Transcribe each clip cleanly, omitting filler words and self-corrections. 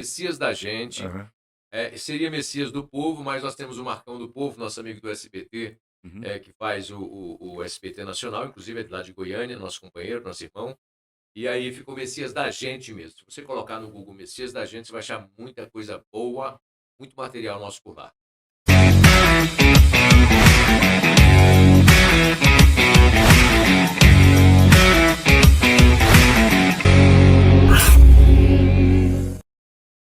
Messias da gente, Aham. seria Messias do povo, mas nós temos o Marcão do Povo, nosso amigo do SBT, Uhum. que faz o SBT Nacional, inclusive é de lá de Goiânia, nosso companheiro, nosso irmão. E aí ficou Messias da gente mesmo. Se você colocar no Google Messias da gente, você vai achar muita coisa boa, muito material nosso por lá.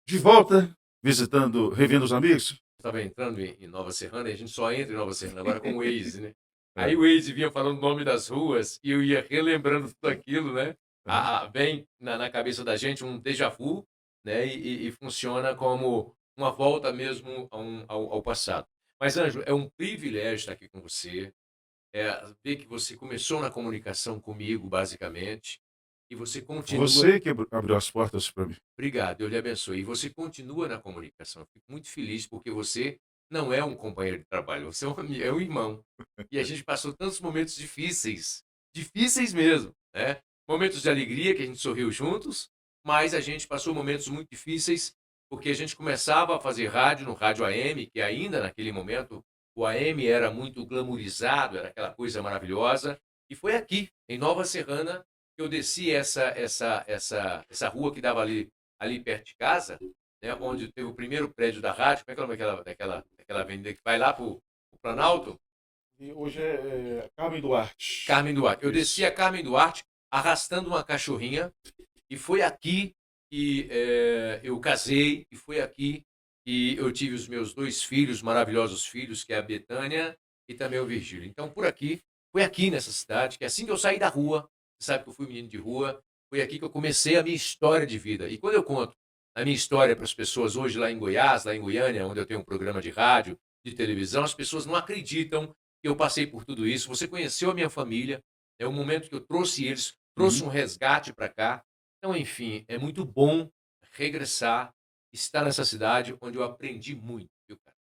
De volta, visitando, revendo os amigos? Estava entrando em Nova Serrana e a gente só entra em Nova Serrana agora com o Waze, né? Aí É. o Waze vinha falando o nome das ruas e eu ia relembrando tudo aquilo, né? Aham. Vem na cabeça da gente um déjà vu, né? E funciona como uma volta mesmo ao passado. Mas, Ângelo, é um privilégio estar aqui com você. Ver que você começou na comunicação comigo, basicamente, e você continua. Você que abriu as portas para mim. Obrigado, Deus lhe abençoe. E você continua na comunicação. Eu fico muito feliz porque você não é um companheiro de trabalho, você é um irmão. E a gente passou tantos momentos difíceis, difíceis mesmo, né? Momentos de alegria que a gente sorriu juntos, mas a gente passou momentos muito difíceis porque a gente começava a fazer rádio no rádio AM, que ainda naquele momento o AM era muito glamourizado, era aquela coisa maravilhosa. E foi aqui, em Nova Serrana, que eu desci essa rua que dava ali perto de casa, né, onde teve o primeiro prédio da rádio. Como é que é o nome daquela avenida que vai lá para o Planalto? E hoje é Carmen Duarte. Carmen Duarte. Eu desci Isso. a Carmen Duarte arrastando uma cachorrinha e foi aqui que eu casei e foi aqui que eu tive os meus dois filhos, maravilhosos filhos, que é a Betânia e também o Virgílio. Então, foi aqui nessa cidade, que assim que eu saí da rua, você sabe que eu fui menino de rua, foi aqui que eu comecei a minha história de vida. E quando eu conto a minha história para as pessoas hoje lá em Goiás, lá em Goiânia, onde eu tenho um programa de rádio, de televisão, as pessoas não acreditam que eu passei por tudo isso. Você conheceu a minha família, é o momento que eu trouxe eles, trouxe Uhum. um resgate para cá. Então, enfim, é muito bom regressar, estar nessa cidade onde eu aprendi muito, viu, cara?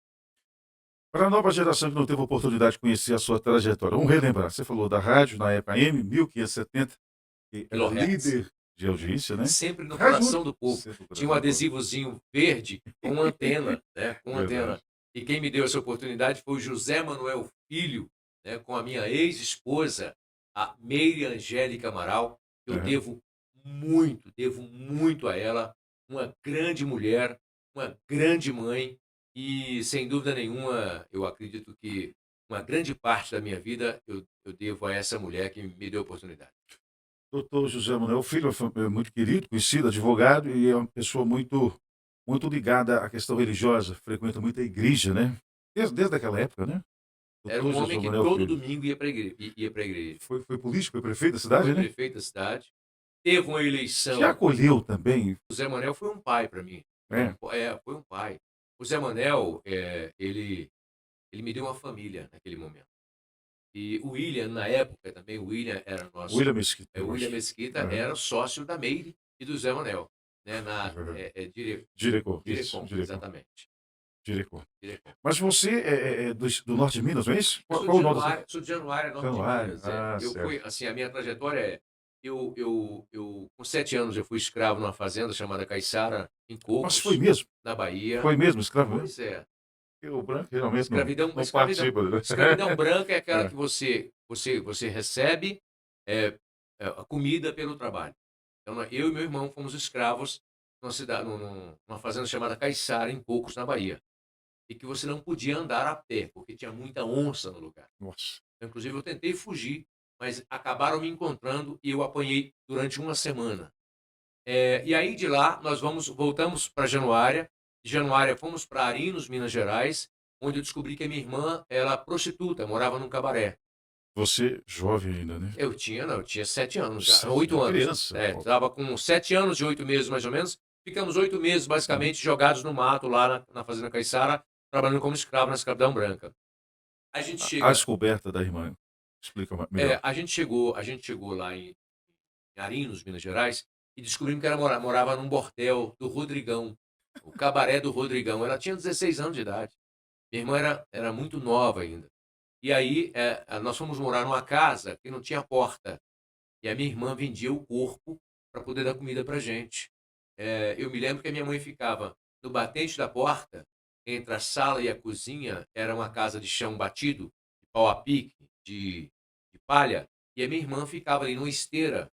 Para a nova geração que não teve oportunidade de conhecer a sua trajetória, vamos relembrar. Você falou da rádio na época AM, 1570, que era Kilohertz. líder de audiência, né? Sempre no Rádio coração Única, do povo. sempre no Tinha um coração do povo. adesivozinho verde com uma antena, né? Com uma antena. Verdade. E quem me deu essa oportunidade foi o José Manuel Filho, né? Com a minha ex-esposa, a Meire Angélica Amaral. Eu Aham. devo muito a ela. Uma grande mulher, uma grande mãe. E, sem dúvida nenhuma, eu acredito que uma grande parte da minha vida eu devo a essa mulher que me deu a oportunidade. Doutor José Manuel Filho é muito querido, conhecido, advogado, e é uma pessoa muito ligada à questão religiosa, frequenta muito a igreja, né? Desde aquela época, né? Era Doutor um José homem que Manuel todo Filho. domingo ia para a igreja. Foi político, foi prefeito da cidade, Foi né? prefeito da cidade. Teve uma Te eleição. acolheu também, O Zé Manel foi um pai para mim. né? Foi um pai. O Zé Manel, ele me deu uma família naquele momento. E o William, na época também, o William era William Mesquita, o eu William acho. Mesquita Aham. era sócio da Meire e do Zé Manel, né, Aham. Dire, Diretor, isso, Direcom, Diretor, exatamente. Diretor. Direcom. Mas você é do norte de Minas, não é isso? Eu Qual o nome da sua? Sou de Januária, norte de Januário. Minas. Ah, Eu fui, certo. assim, a minha trajetória com 7 anos eu fui escravo numa fazenda chamada Caiçara, em Mas foi Cocos, mesmo? na Bahia. Foi mesmo escravo mesmo? Pois é. Porque o branco geralmente Escravidão, não participa, né? escravidão branca é aquela É. que você recebe é, a comida pelo trabalho. Então, eu e meu irmão fomos escravos numa cidade, numa fazenda chamada Caiçara, em Cocos, na Bahia. E que você não podia andar a pé, porque tinha muita onça no lugar. Nossa. Inclusive, eu tentei fugir, mas acabaram me encontrando e eu apanhei durante uma semana. E aí de lá nós voltamos para Januária. De Januária fomos para Arinos, Minas Gerais, onde eu descobri que a minha irmã era prostituta, morava num cabaré. Você jovem ainda, né? Eu tinha 7 anos já, Você é 8 anos. criança, pô. Estava com 7 anos e 8 meses mais ou menos. Ficamos 8 meses Uhum. basicamente jogados no mato lá na Fazenda Caiçara, trabalhando como escravo na escravidão branca. A gente A chega, descoberta da irmã, explica melhor. a gente chegou lá em Arinos, Minas Gerais, e descobrimos que ela morava num bordel do Rodrigão, o cabaré do Rodrigão. Ela tinha 16 anos de idade. Minha irmã era muito nova ainda. E aí nós fomos morar numa casa que não tinha porta. E a minha irmã vendia o corpo para poder dar comida para gente. Eu me lembro que a minha mãe ficava no batente da porta, entre a sala e a cozinha, era uma casa de chão batido, de pau a pique, de palha, e a minha irmã ficava ali numa esteira,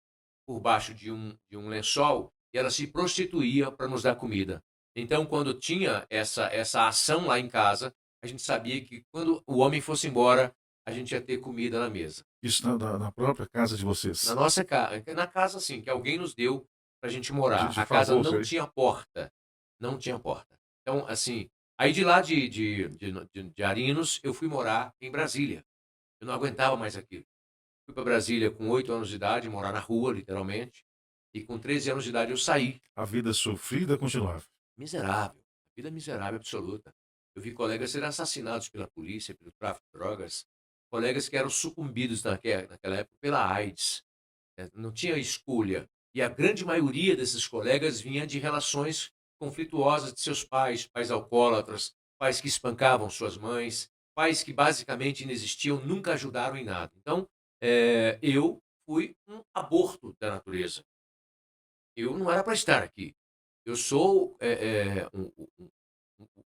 por baixo de um lençol, e ela se prostituía para nos dar comida. Então, quando tinha essa ação lá em casa, a gente sabia que quando o homem fosse embora, a gente ia ter comida na mesa. Isso na própria casa de Na vocês? nossa casa, na casa assim, que alguém nos deu para a gente morar. De A casa favor, não sei. tinha porta, não tinha porta. Então, assim, aí de lá de Arinos, eu fui morar em Brasília. Eu não aguentava mais aquilo. Fui para Brasília com 8 anos de idade, morar na rua, literalmente, e com 13 anos de idade eu saí. A vida sofrida continuava. Miserável, vida miserável absoluta. Eu vi colegas serem assassinados pela polícia, pelo tráfico de drogas, colegas que eram sucumbidos naquela época pela AIDS. Não tinha escolha. E a grande maioria desses colegas vinha de relações conflituosas de seus pais, pais alcoólatras, pais que espancavam suas mães, pais que basicamente inexistiam, nunca ajudaram em nada. Então, eu fui um aborto da natureza. Eu não era para estar aqui. Eu sou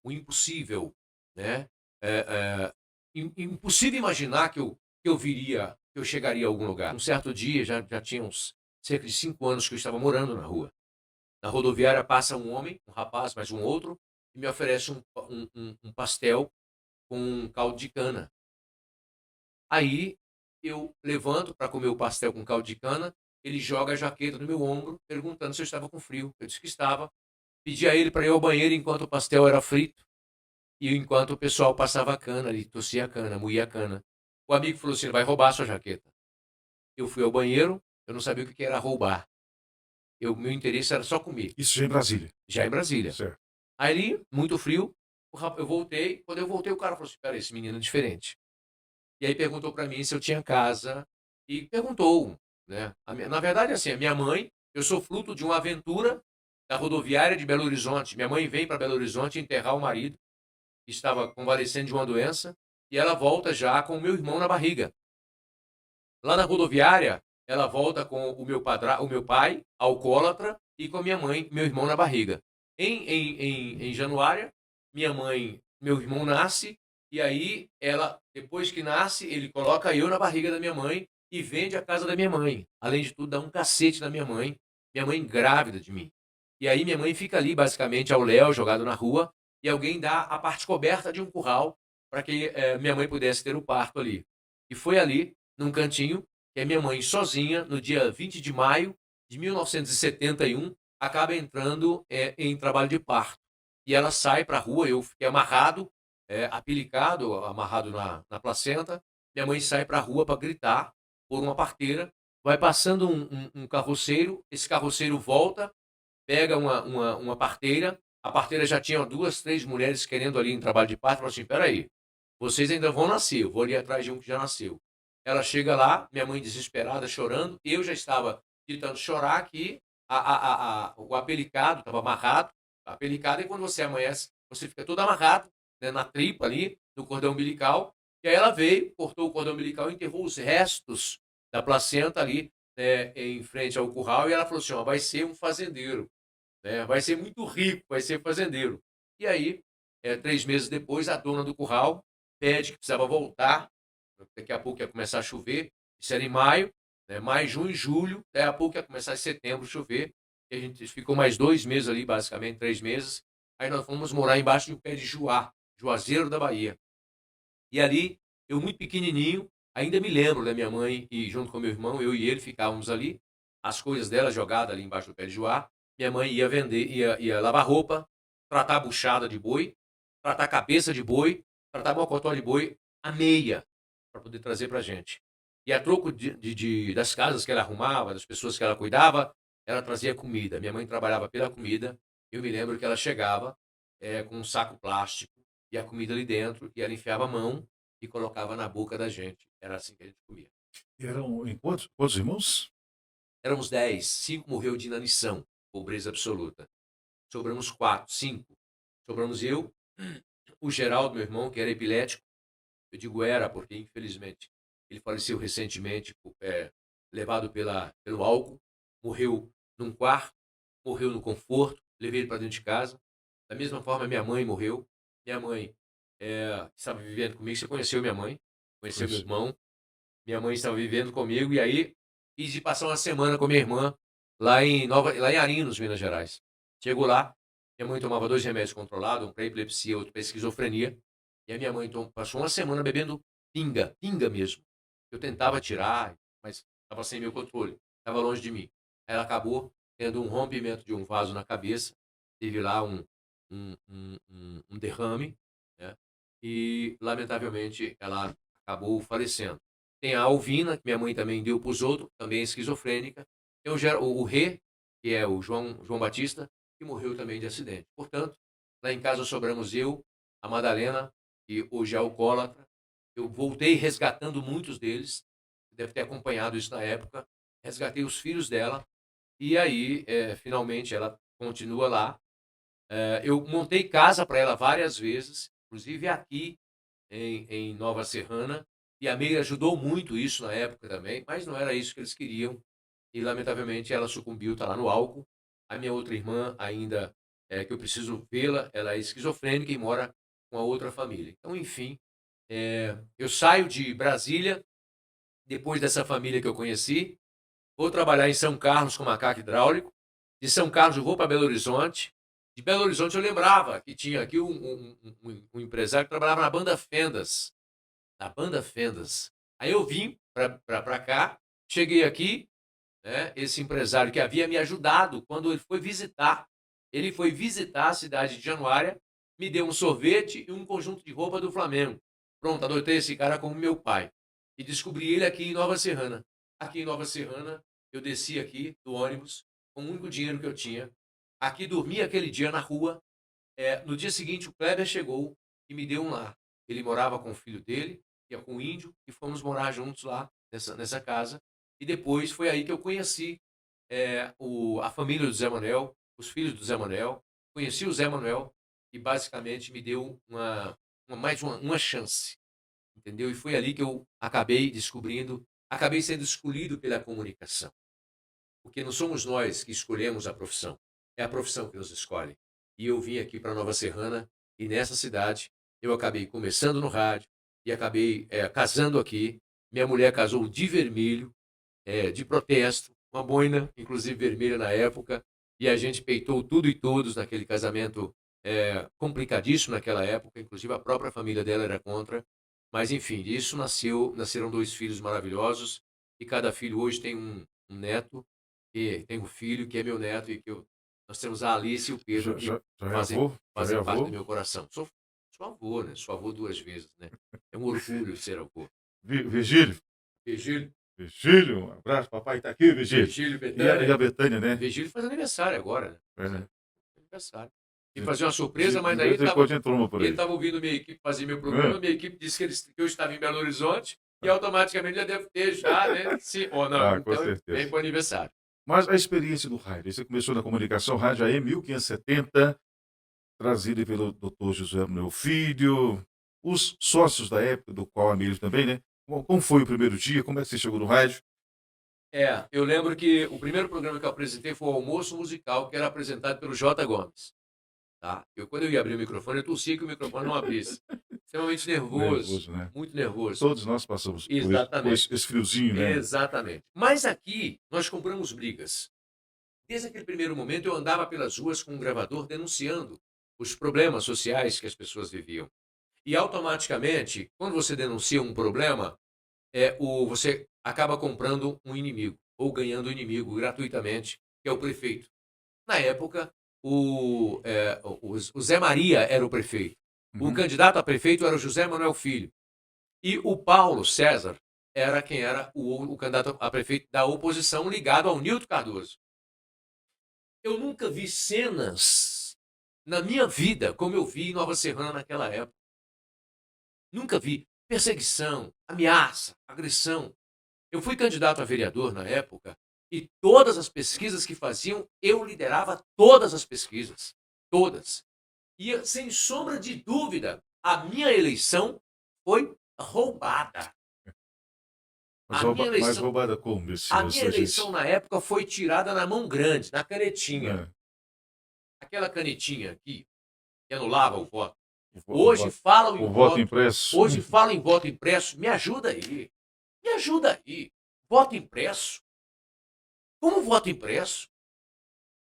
o impossível, né? Impossível imaginar que eu viria, que eu chegaria a algum lugar. Um certo dia, já tinha uns cerca de 5 anos que eu estava morando na rua. Na rodoviária passa um homem, um rapaz, mais um outro, e me oferece um pastel com um caldo de cana. Aí eu levanto para comer o pastel com caldo de cana, ele joga a jaqueta no meu ombro, perguntando se eu estava com frio. Eu disse que estava. Pedi a ele para ir ao banheiro enquanto o pastel era frito e enquanto o pessoal passava a cana ali, tossia a cana, moía a cana. O amigo falou assim: ele vai roubar a sua jaqueta. Eu fui ao banheiro, eu não sabia o que era roubar. Meu interesse era só comer, Isso já em Brasília, já em Brasília. certo. Aí, muito frio, eu voltei. Quando eu voltei, o cara falou assim: pera, esse menino é diferente. E aí perguntou para mim se eu tinha casa e perguntou, né? Na verdade, assim, a minha mãe, eu sou fruto de uma aventura da rodoviária de Belo Horizonte. Minha mãe vem para Belo Horizonte enterrar o marido, que estava convalescendo de uma doença, e ela volta já com o meu irmão na barriga. Lá na rodoviária, ela volta com o meu pai, alcoólatra, e com a minha mãe, meu irmão na barriga. Em Januária, meu irmão nasce, e aí ela, depois que nasce, ele coloca eu na barriga da minha mãe e vende a casa da minha mãe. Além de tudo, dá um cacete na minha mãe grávida de mim. E aí minha mãe fica ali, basicamente, ao léu, jogado na rua, e alguém dá a parte coberta de um curral para que minha mãe pudesse ter o parto ali. E foi ali, num cantinho, que a minha mãe, sozinha, no dia 20 de maio de 1971, acaba entrando em trabalho de parto. E ela sai para a rua, eu fiquei amarrado, apilicado, amarrado na placenta. Minha mãe sai para a rua para gritar por uma parteira. Vai passando um carroceiro, esse carroceiro volta, pega uma parteira. A parteira já tinha 2, 3 mulheres querendo ali em trabalho de parto. Falou assim: peraí, vocês ainda vão nascer, eu vou ali atrás de um que já nasceu. Ela chega lá, minha mãe desesperada, chorando. Eu já estava de tanto chorar que o apelicado estava amarrado. A apelicado é quando você amanhece, você fica todo amarrado, né, na tripa ali, no cordão umbilical. E aí ela veio, cortou o cordão umbilical e enterrou os restos da placenta ali, né, em frente ao curral. E ela falou assim: ó, vai ser um fazendeiro, né? Vai ser muito rico, vai ser fazendeiro. E aí, 3 meses depois, a dona do curral pede que precisava voltar, daqui a pouco ia começar a chover, isso era em maio, né? Maio, junho, julho, daqui a pouco ia começar em setembro a chover, e a gente ficou mais 2 meses ali, basicamente 3 meses, aí nós fomos morar embaixo de um pé de Juazeiro da Bahia. E ali, eu muito pequenininho, ainda me lembro da minha mãe e junto com meu irmão, eu e ele ficávamos ali, as coisas dela jogadas ali embaixo do pé de Juá. Minha mãe ia vender, ia lavar roupa, tratar a buchada de boi, tratar a cabeça de boi, tratar mocotó de boi, a meia, para poder trazer para gente. E a troco das casas que ela arrumava, das pessoas que ela cuidava, ela trazia comida. Minha mãe trabalhava pela comida. Eu me lembro que ela chegava com um saco plástico e a comida ali dentro, e ela enfiava a mão e colocava na boca da gente. Era assim que a gente comia. E eram em quantos irmãos? Éramos 10, 5 morreu de inanição, pobreza absoluta. Sobramos 4, 5. Sobramos eu, o Geraldo, meu irmão, que era epilético. Eu digo era, porque infelizmente ele faleceu recentemente, levado pelo álcool. Morreu num quarto. morreu no conforto, levei ele para dentro de casa. Da mesma forma, minha mãe morreu. Minha mãe estava vivendo comigo. Você conheceu minha mãe, conheceu meu Pois. irmão. Minha mãe estava vivendo comigo e aí quis de passar uma semana com minha irmã lá em Arinos, Minas Gerais. Chegou lá, minha mãe tomava 2 remédios controlados, um para epilepsia, outro para esquizofrenia. E a minha mãe passou uma semana bebendo pinga, pinga mesmo. Eu tentava tirar, mas estava sem meu controle, estava longe de mim. Ela acabou tendo um rompimento de um vaso na cabeça, teve lá um derrame, né? E, lamentavelmente, ela acabou falecendo. Tem a Alvina, que minha mãe também deu para os outros, também é esquizofrênica. Tem o Rê, que é o João Batista, que morreu também de acidente. Portanto, lá em casa sobramos eu, a Madalena, que hoje é alcoólatra. Eu voltei resgatando muitos deles, deve ter acompanhado isso na época. Resgatei os filhos dela, e aí, finalmente, ela continua lá. Eu montei casa para ela várias vezes, inclusive aqui em Nova Serrana, e a Meire ajudou muito isso na época também, mas não era isso que eles queriam, e lamentavelmente ela sucumbiu, está lá no álcool. A minha outra irmã ainda, que eu preciso vê-la, ela é esquizofrênica e mora com a outra família. Então, enfim, eu saio de Brasília, depois dessa família que eu conheci, vou trabalhar em São Carlos com macaco hidráulico. De São Carlos eu vou para Belo Horizonte. De Belo Horizonte eu lembrava que tinha aqui um empresário que trabalhava na Banda Fendas. Na Banda Fendas. Aí eu vim para cá, cheguei aqui, né, esse empresário que havia me ajudado quando ele foi visitar. Ele foi visitar a cidade de Januária, me deu um sorvete e um conjunto de roupa do Flamengo. Pronto, adotei esse cara como meu pai. E descobri ele aqui em Nova Serrana. Aqui em Nova Serrana, eu desci aqui do ônibus com o único dinheiro que eu tinha. Aqui dormi aquele dia na rua. No dia seguinte, o Kleber chegou e me deu um lar. Ele morava com o filho dele, ia com o índio, e fomos morar juntos lá nessa casa. E depois foi aí que eu conheci a família do Zé Manuel, os filhos do Zé Manuel. Conheci o Zé Manuel e basicamente me deu mais uma chance, entendeu? E foi ali que eu acabei descobrindo, acabei sendo escolhido pela comunicação. Porque não somos nós que escolhemos a profissão, é a profissão que nos escolhe. E eu vim aqui para Nova Serrana e nessa cidade eu acabei começando no rádio e acabei casando aqui. Minha mulher casou de vermelho, de protesto, uma boina, inclusive vermelha na época, e a gente peitou tudo e todos naquele casamento complicadíssimo naquela época, inclusive a própria família dela era contra. Mas enfim, disso nasceram 2 filhos maravilhosos, e cada filho hoje tem um neto, e tem um filho que é meu neto, e nós temos a Alice e o Pedro Já, que já, já é fazem, avô? Já é fazem parte do avô? meu coração. Sou avô, né? Sou avô 2 vezes, né? É um orgulho ser avô. Virgílio? Virgílio, Virgílio, um abraço, papai está aqui, Virgílio. Virgílio E a Betânia. Betânia, né? Virgílio faz aniversário agora, né? É, né? Aniversário. E De, fazer uma surpresa, mas de daí vez em quando entrou uma por ele aí. estava ouvindo minha equipe fazer meu programa, É. minha equipe disse que eu estava em Belo Horizonte e automaticamente já deve ter já, né? Sim ou não. Ah, com Então, vem certeza. para o aniversário. Mas a experiência do rádio, você começou na comunicação, rádio AM 1570, trazido pelo Dr. José Manuel Filho, os sócios da época, do qual a Miriam também, né? Como foi o primeiro dia? Como é que você chegou no rádio? Eu lembro que o primeiro programa que eu apresentei foi o Almoço Musical, que era apresentado pelo J. Gomes. Tá? Quando eu ia abrir o microfone, eu tossia que o microfone não abrisse. Extremamente nervoso, Nervoso, né? muito nervoso. Todos nós passamos por isso, Exatamente. esse friozinho, né? Exatamente. Mas aqui nós compramos brigas. Desde aquele primeiro momento eu andava pelas ruas com um gravador denunciando os problemas sociais que as pessoas viviam. E automaticamente, quando você denuncia um problema, você acaba comprando um inimigo, ou ganhando um inimigo gratuitamente, que é o prefeito. Na época, o Zé Maria era o prefeito. O Uhum. candidato a prefeito era o José Manuel Filho. E o Paulo César era quem era o candidato a prefeito da oposição ligado ao Nilton Cardoso. Eu nunca vi cenas na minha vida como eu vi em Nova Serrana naquela época. Nunca vi perseguição, ameaça, agressão. Eu fui candidato a vereador na época e todas as pesquisas que faziam, eu liderava todas as pesquisas. Todas. E, sem sombra de dúvida, a minha eleição foi roubada. Mas, A minha mais eleição, roubada como, a Messias, minha a eleição gente? na época foi tirada na mão grande, na canetinha. É, Aquela canetinha aqui, que anulava o voto. o, vo- o Hoje voto, falam em o voto voto, impresso. hoje falam em voto impresso. Me ajuda aí, me ajuda aí. Voto impresso? Como voto impresso?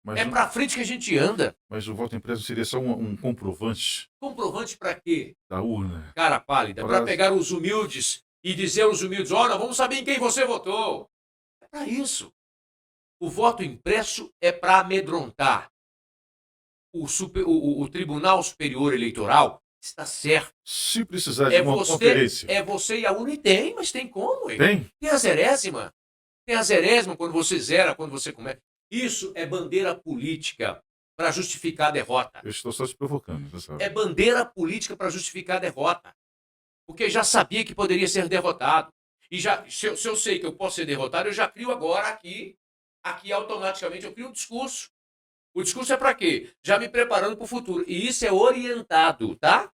Mas, É pra frente que a gente anda. mas o voto impresso seria só um comprovante Comprovante pra quê? da urna. Cara pálida, pra Para, pegar os humildes e dizer aos humildes, olha, vamos saber em quem você votou. É pra isso. O voto impresso é pra amedrontar. O Tribunal Superior Eleitoral está certo. se precisar de uma conferência, É você e a urna. E tem, mas tem como, hein? tem? Tem a zerésima. Tem a zerésima quando você zera, quando você começa. Isso é bandeira política para justificar a derrota. Eu estou só te provocando, você sabe? É bandeira política para justificar a derrota. Porque já sabia que poderia ser derrotado. E já, se eu sei que eu posso ser derrotado, eu já crio agora aqui automaticamente, eu crio um discurso. O discurso é para quê? Já me preparando para o futuro. E isso é orientado, tá?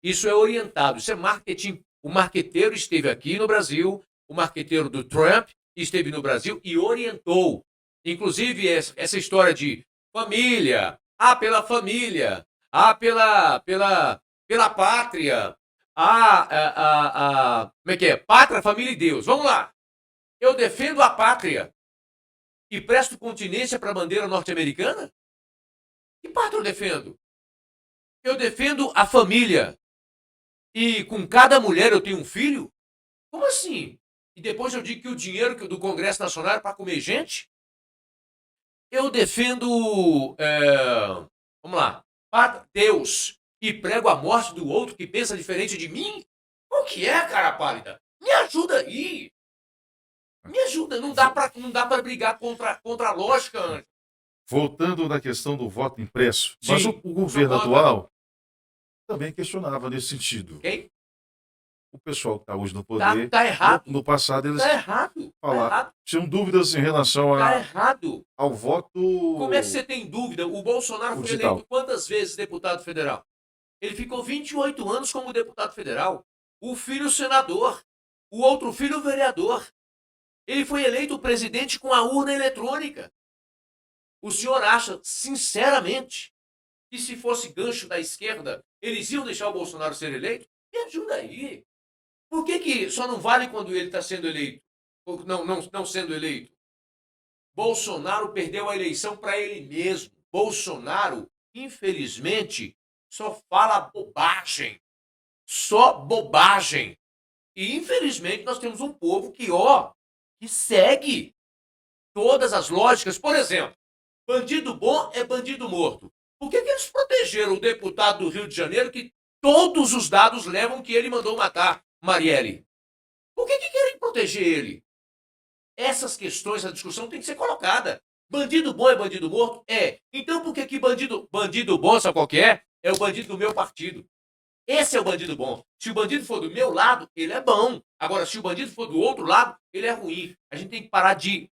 Isso é orientado, isso é marketing. O marqueteiro esteve aqui no Brasil, o marqueteiro do Trump esteve no Brasil e orientou. Inclusive, essa história de família, pela família, pela pátria, como é que é? Pátria, família e Deus. Vamos lá. Eu defendo a pátria e presto continência para a bandeira norte-americana? Que pátria eu defendo? Eu defendo a família. E com cada mulher eu tenho um filho? Como assim? E depois eu digo que o dinheiro do Congresso Nacional é para comer gente? Eu defendo, vamos lá, Deus e prego a morte do outro que pensa diferente de mim? O que é, cara pálida? Me ajuda aí. Me ajuda. Não dá para brigar contra a lógica, Anjo. Voltando na questão do voto impresso, mas Sim. o governo atual também questionava nesse sentido. Ok? O pessoal que está hoje no poder, Tá errado. no passado eles Tá errado. tinham dúvidas em relação Tá errado. ao voto Como é que você tem dúvida? O Bolsonaro foi digital. eleito quantas vezes deputado federal? Ele ficou 28 anos como deputado federal. O filho senador. O outro filho vereador. Ele foi eleito presidente com a urna eletrônica. O senhor acha, sinceramente, que se fosse gancho da esquerda, eles iam deixar o Bolsonaro ser eleito? Me ajuda aí. Por que só não vale quando ele está sendo eleito? Ou não sendo eleito? Bolsonaro perdeu a eleição para ele mesmo. Bolsonaro, infelizmente, só fala bobagem. Só bobagem. E, infelizmente, nós temos um povo que segue todas as lógicas. Por exemplo, bandido bom é bandido morto. Por que eles protegeram o deputado do Rio de Janeiro que todos os dados levam que ele mandou matar Marielle? Por que querem proteger ele? Essas questões, essa discussão tem que ser colocada. Bandido bom é bandido morto? É. Então por que bandido bom, sabe qual que é? É o bandido do meu partido. Esse é o bandido bom. Se o bandido for do meu lado, ele é bom. Agora, se o bandido for do outro lado, ele é ruim. A gente tem que parar de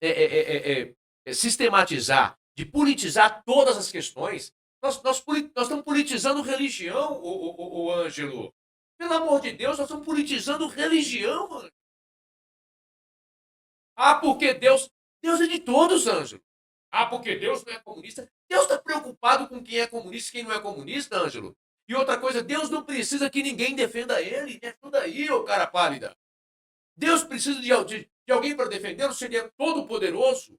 sistematizar, de politizar todas as questões. Nós estamos politizando religião, o Ângelo. Pelo amor de Deus, nós estamos politizando religião, Ângelo. Porque Deus é de todos, Ângelo. Porque Deus não é comunista. Deus está preocupado com quem é comunista e quem não é comunista, Ângelo. E outra coisa, Deus não precisa que ninguém defenda ele. Me ajuda aí, ô cara pálida. Deus precisa de alguém para defendê-lo, se ele é todo poderoso.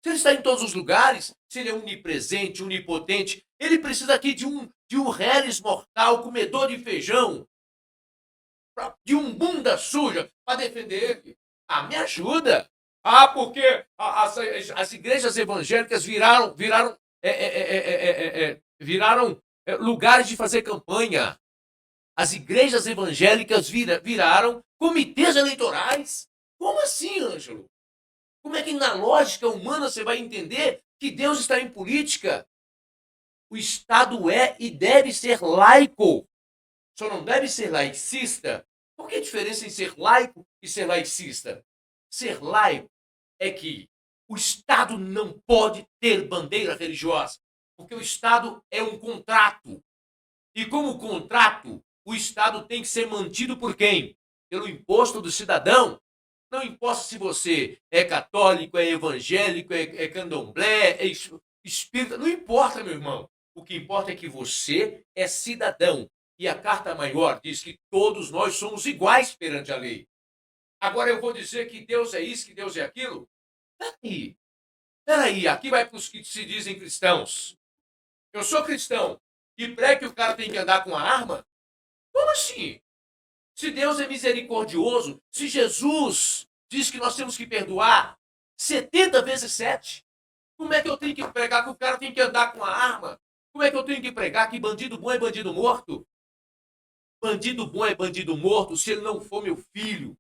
Se ele está em todos os lugares, se ele é onipresente, onipotente, ele precisa aqui de um reles mortal, comedor de feijão, de um bunda suja para defender ele. Me ajuda. Porque as igrejas evangélicas viraram lugares de fazer campanha. As igrejas evangélicas viraram comitês eleitorais. Como assim, Ângelo? Como é que na lógica humana você vai entender que Deus está em política? O Estado é e deve ser laico. Só não deve ser laicista. Qual que é a diferença em ser laico e ser laicista? Ser laico é que o Estado não pode ter bandeira religiosa, porque o Estado é um contrato. E como contrato, o Estado tem que ser mantido por quem? Pelo imposto do cidadão. Não importa se você é católico, é evangélico, é candomblé, é espírita, não importa, meu irmão. O que importa é que você é cidadão. E a Carta Maior diz que todos nós somos iguais perante a lei. Agora eu vou dizer que Deus é isso, que Deus é aquilo? Peraí, aqui vai para os que se dizem cristãos. Eu sou cristão e prego que o cara tem que andar com a arma? Como assim? Se Deus é misericordioso, se Jesus diz que nós temos que perdoar 70 vezes 7, como é que eu tenho que pregar que o cara tem que andar com a arma? Como é que eu tenho que pregar que bandido bom é bandido morto? Bandido bom é bandido morto se ele não for meu filho.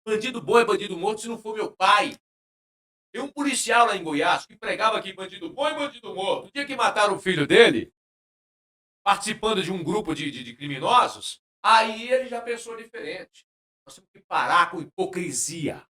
Bandido bom é bandido morto se não for meu pai. Tem um policial lá em Goiás que pregava que bandido bom é bandido morto. O dia que mataram o filho dele, participando de um grupo de criminosos, aí ele já pensou diferente. Nós temos que parar com hipocrisia.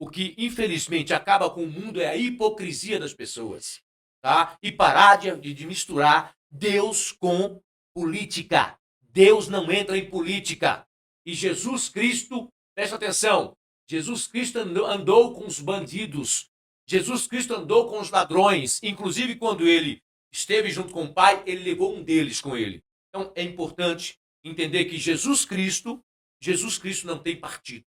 O que, infelizmente, acaba com o mundo é a hipocrisia das pessoas. Tá? E parar de misturar Deus com política. Deus não entra em política. E Jesus Cristo, presta atenção, Jesus Cristo andou com os bandidos. Jesus Cristo andou com os ladrões. Inclusive, quando ele esteve junto com o Pai, ele levou um deles com ele. Então, é importante entender que Jesus Cristo não tem partido.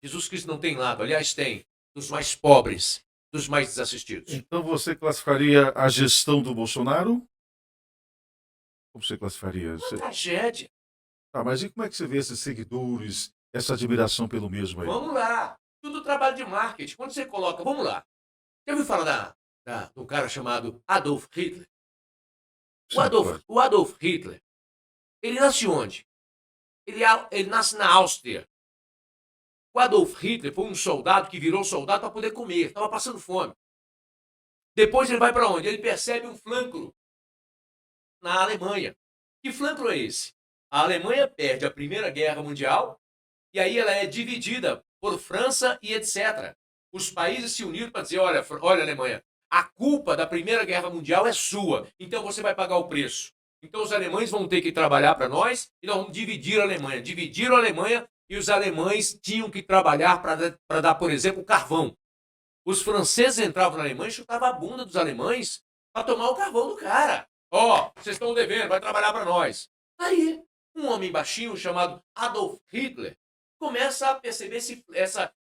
Jesus Cristo não tem lado. Aliás, tem dos mais pobres, dos mais desassistidos. Então você classificaria a gestão do Bolsonaro? Como você classificaria? Uma tragédia. Tá, mas e como é que você vê esses seguidores, essa admiração pelo mesmo aí? Vamos lá. Tudo trabalho de marketing. Quando você coloca... Vamos lá. Já ouviu falar de um cara chamado Adolf Hitler? O Adolf Hitler, ele nasce onde? Ele nasce na Áustria. O Adolf Hitler foi um soldado que virou soldado para poder comer. Estava passando fome. Depois ele vai para onde? Ele percebe um flanco na Alemanha. Que flanco é esse? A Alemanha perde a Primeira Guerra Mundial e aí ela é dividida por França e etc. Os países se uniram para dizer, olha Alemanha, a culpa da Primeira Guerra Mundial é sua, então você vai pagar o preço. Então os alemães vão ter que trabalhar para nós e nós vamos dividir a Alemanha. Dividiram a Alemanha e os alemães tinham que trabalhar para dar, por exemplo, carvão. Os franceses entravam na Alemanha e chutavam a bunda dos alemães para tomar o carvão do cara. Ó, vocês estão devendo, vai trabalhar para nós. Aí, um homem baixinho chamado Adolf Hitler começa a perceber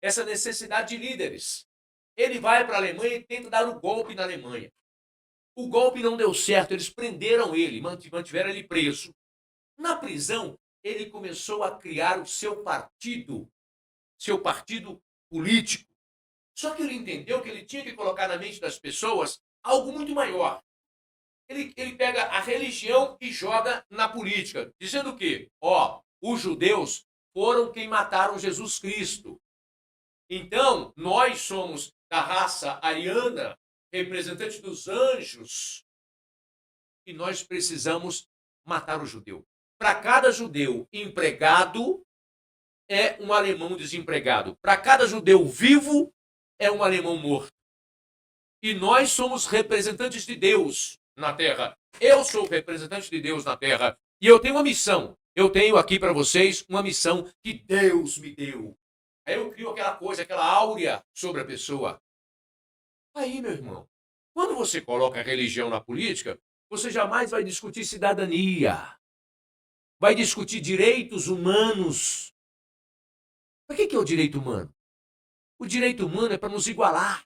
essa necessidade de líderes. Ele vai para a Alemanha e tenta dar um golpe na Alemanha. O golpe não deu certo, eles prenderam ele, mantiveram ele preso. Na prisão, ele começou a criar o seu partido político. Só que ele entendeu que ele tinha que colocar na mente das pessoas algo muito maior. Ele pega a religião e joga na política, dizendo o quê? Os judeus foram quem mataram Jesus Cristo. Então, nós somos da raça ariana, representante dos anjos, e nós precisamos matar o judeu. Para cada judeu empregado, é um alemão desempregado. Para cada judeu vivo, é um alemão morto. E nós somos representantes de Deus na Terra. Eu sou representante de Deus na Terra. E eu tenho uma missão. Eu tenho aqui para vocês uma missão que Deus me deu. Aí eu crio aquela coisa, aquela áurea sobre a pessoa. Aí, meu irmão, quando você coloca a religião na política, você jamais vai discutir cidadania. Vai discutir direitos humanos. Para que é o direito humano? O direito humano é para nos igualar.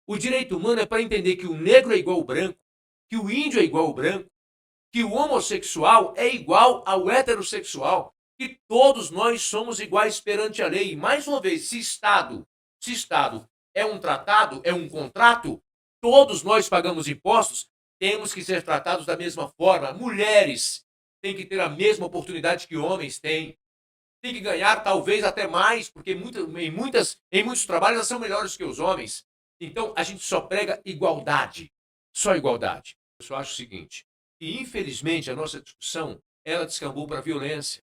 O direito humano é para entender que o negro é igual ao branco, que o índio é igual ao branco, que o homossexual é igual ao heterossexual, que todos nós somos iguais perante a lei. E, mais uma vez, se Estado é um tratado, é um contrato, todos nós pagamos impostos, temos que ser tratados da mesma forma. Mulheres têm que ter a mesma oportunidade que homens têm. Tem que ganhar talvez até mais, porque em muitos trabalhos elas são melhores que os homens. Então, a gente só prega igualdade. Só igualdade. Eu só acho o seguinte, que infelizmente a nossa discussão, ela descambou para a violência.